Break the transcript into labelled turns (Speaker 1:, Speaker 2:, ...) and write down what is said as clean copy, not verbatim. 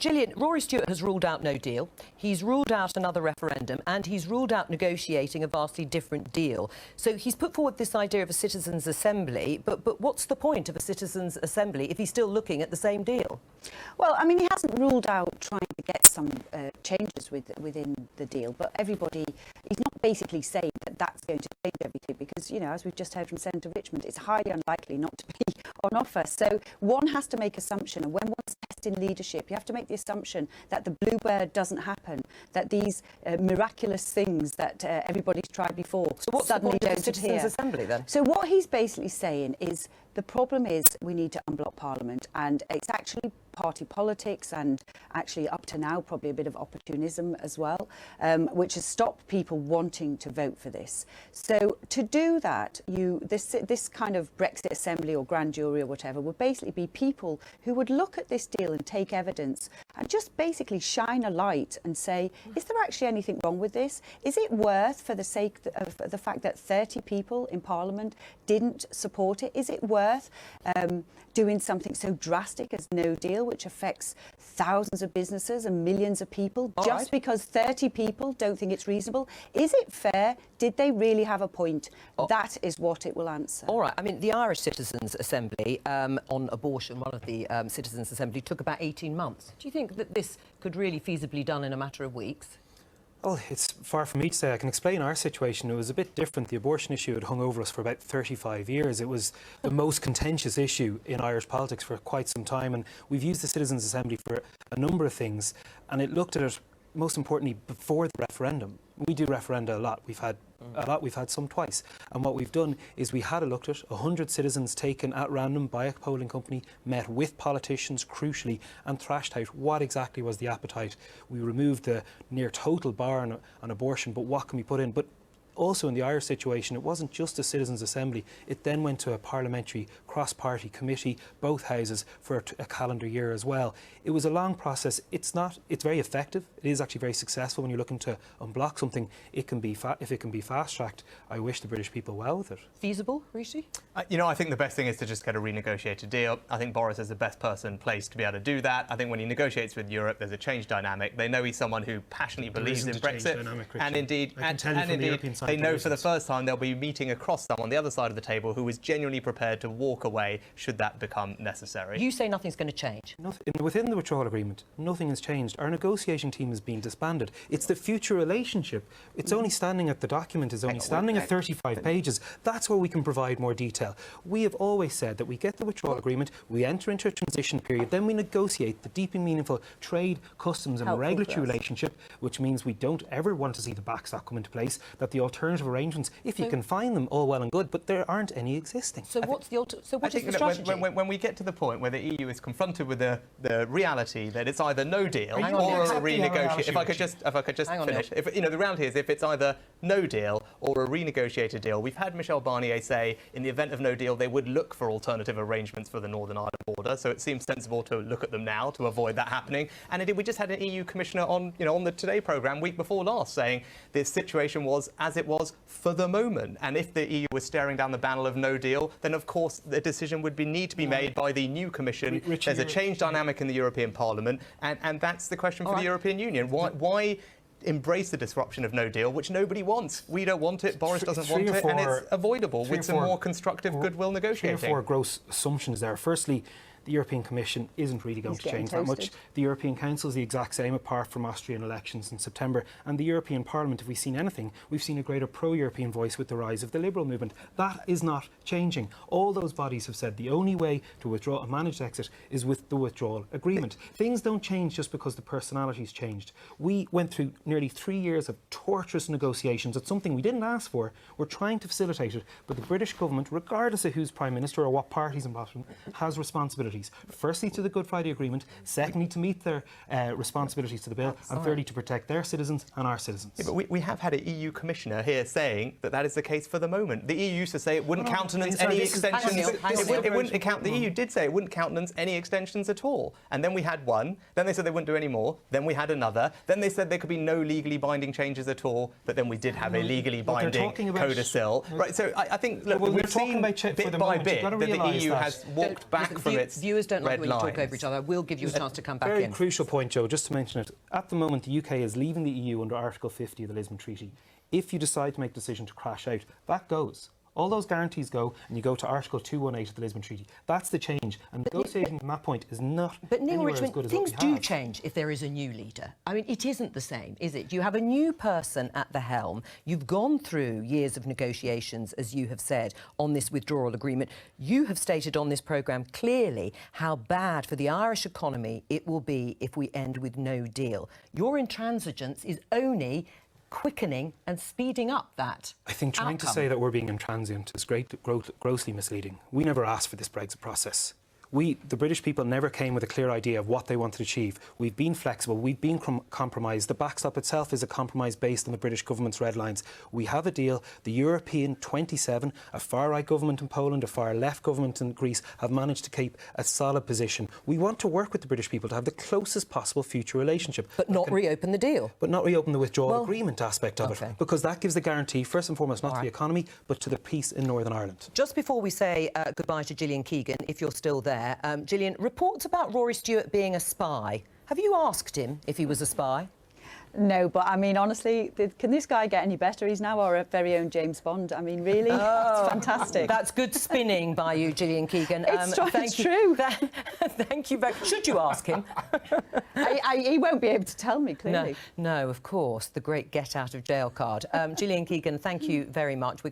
Speaker 1: Gillian, Rory Stewart has ruled out no deal. He's ruled out another referendum, and he's ruled out negotiating a vastly different deal. So he's put forward this idea of a citizens' assembly, but what's the point of a citizens' assembly if he's still looking at the same deal?
Speaker 2: Well, I mean, he hasn't ruled out trying to get some changes within the deal, but he's not basically saying that that's going to change everything because, you know, as we've just heard from Senator Richmond, it's highly unlikely not to be on offer. So one has to make assumption, and when one's testing leadership, you have to make the assumption that the bluebird doesn't happen, that these miraculous things that everybody's tried before suddenly don't appear.
Speaker 1: Citizens' Assembly, then?
Speaker 2: So what he's basically saying is the problem is we need to unblock Parliament, and it's actually party politics and actually up to now probably a bit of opportunism as well, which has stopped people wanting to vote for this. So to do that, this kind of Brexit assembly or grand jury or whatever would basically be people who would look at this deal and take evidence and just basically shine a light and say, is there actually anything wrong with this? Is it worth, for the sake of the fact that 30 people in Parliament didn't support it, is it worth doing something so drastic as no deal, which affects thousands of businesses and millions of people, because 30 people don't think it's reasonable? Is it fair? Did they really have a point? That is what it will answer.
Speaker 1: All right. I mean, the Irish Citizens' Assembly on abortion, one of the Citizens' Assembly, took about 18 months. Do you think that this could really feasibly be done in a matter of weeks?
Speaker 3: Well, it's far from me to say. I can explain our situation. It was a bit different. The abortion issue had hung over us for about 35 years. It was the most contentious issue in Irish politics for quite some time, and we've used the Citizens' Assembly for a number of things, and it looked at it, most importantly, before the referendum. We do referenda a lot. We've had some twice. And what we've done is we had a look at 100 citizens taken at random by a polling company, met with politicians, crucially, and thrashed out what exactly was the appetite. We removed the near total bar on abortion, but what can we put in? But also in the Irish situation, it wasn't just a Citizens' Assembly. It then went to a parliamentary cross-party committee, both houses, for a calendar year as well. It was a long process. It's very effective. It is actually very successful when you're looking to unblock something. It can be if it can be fast-tracked, I wish the British people well with it.
Speaker 1: Feasible, Rishi?
Speaker 4: You know, I think the best thing is to just get a renegotiated deal. I think Boris is the best person placed to be able to do that. I think when he negotiates with Europe, there's a change dynamic. They know he's someone who passionately believes in Brexit, and indeed, they know for the first time they'll be meeting across someone on the other side of the table who is genuinely prepared to walk away should that become necessary.
Speaker 1: You say nothing's going to change.
Speaker 3: Within the withdrawal agreement, nothing has changed. Our negotiation team has been disbanded. It's the future relationship. It's only standing at the document is only standing at 35 pages. That's where we can provide more detail. We have always said that we get the withdrawal agreement, we enter into a transition period, then we negotiate the deep and meaningful trade, customs and regulatory relationship, which means we don't ever want to see the backstop come into place, that the alternative arrangements, if you can find them, all well and good, but there aren't any existing.
Speaker 1: So what is the strategy?
Speaker 4: When we get to the point where the EU is confronted with the reality that it's either no deal or a renegotiation. If I could just finish. The reality is if it's either no deal or a renegotiated deal. We've had Michel Barnier say in the event of no deal they would look for alternative arrangements for the Northern Ireland border. So it seems sensible to look at them now to avoid that happening. And indeed, we just had an EU commissioner on the Today programme week before last saying this situation was as it was for the moment. And if the EU was staring down the barrel of no deal, then of course the decision would need to be made by the new Commission. There's a change dynamic in the European Parliament, and that's the question for the European Union. Why embrace the disruption of no deal, which nobody wants? We don't want it, Boris doesn't want it, and it's avoidable with some more constructive goodwill negotiating.
Speaker 3: 3 or 4 gross assumptions there. Firstly, the European Commission isn't really going to change that much. The European Council is the exact same, apart from Austrian elections in September. And the European Parliament, if we've seen anything, we've seen a greater pro-European voice with the rise of the Liberal movement. That is not changing. All those bodies have said the only way to withdraw a managed exit is with the withdrawal agreement. Things don't change just because the personalities changed. We went through nearly 3 years of torturous negotiations. It's something we didn't ask for. We're trying to facilitate it. But the British government, regardless of who's Prime Minister or what party's in bottom, has responsibilities. Firstly, to the Good Friday Agreement. Secondly, to meet their responsibilities to the bill. And thirdly, to protect their citizens and our citizens.
Speaker 4: Yeah, but we have had an EU Commissioner here saying that is the case for the moment. The EU used to say it wouldn't countenance any extensions. The EU did say it wouldn't countenance any extensions at all. And then we had one. Then they said they wouldn't do any more. Then we had another. Then they said there could be no legally binding changes at all. But then we did have a legally binding codicil. Right. So I think we've seen bit by bit that the EU has walked back from its
Speaker 1: Viewers don't like
Speaker 4: red
Speaker 1: when you talk
Speaker 4: lines.
Speaker 1: over each other. We'll give you a chance to come back
Speaker 3: Very
Speaker 1: in.
Speaker 3: crucial point, Joe, just to mention it. At the moment, the UK is leaving the EU under Article 50 of the Lisbon Treaty. If you decide to make a decision to crash out, that goes. All those guarantees go, and you go to Article 218 of the Lisbon Treaty. That's the change. And negotiating from that point is not
Speaker 1: But Neil
Speaker 3: anywhere as
Speaker 1: Richmond,
Speaker 3: good as what
Speaker 1: things
Speaker 3: we
Speaker 1: do
Speaker 3: have.
Speaker 1: change if there is a new leader. I mean, it isn't the same, is it? You have a new person at the helm. You've gone through years of negotiations, as you have said, on this withdrawal agreement. You have stated on this programme clearly how bad for the Irish economy it will be if we end with no deal. Your intransigence is only quickening and speeding up that
Speaker 3: I think trying to say that we're being intransient is grossly misleading. We never asked for this Brexit process. The British people, never came with a clear idea of what they wanted to achieve. We've been flexible, we've been compromised. The backstop itself is a compromise based on the British government's red lines. We have a deal. The European 27, a far-right government in Poland, a far-left government in Greece, have managed to keep a solid position. We want to work with the British people to have the closest possible future relationship.
Speaker 1: But not reopen the deal.
Speaker 3: But not reopen the withdrawal agreement aspect of it. Because that gives the guarantee, first and foremost, not to the economy, but to the peace in Northern Ireland.
Speaker 1: Just before we say goodbye to Gillian Keegan, if you're still there, Gillian, reports about Rory Stewart being a spy. Have you asked him if he was a spy?
Speaker 2: No, but I mean, honestly, can this guy get any better? He's now our very own James Bond. I mean, really? It's fantastic.
Speaker 1: That's good spinning by you, Gillian Keegan.
Speaker 2: It's true.
Speaker 1: Thank you very much. Should you ask him?
Speaker 2: He won't be able to tell me, clearly.
Speaker 1: No, of course, the great get out of jail card. Gillian Keegan, thank you very much.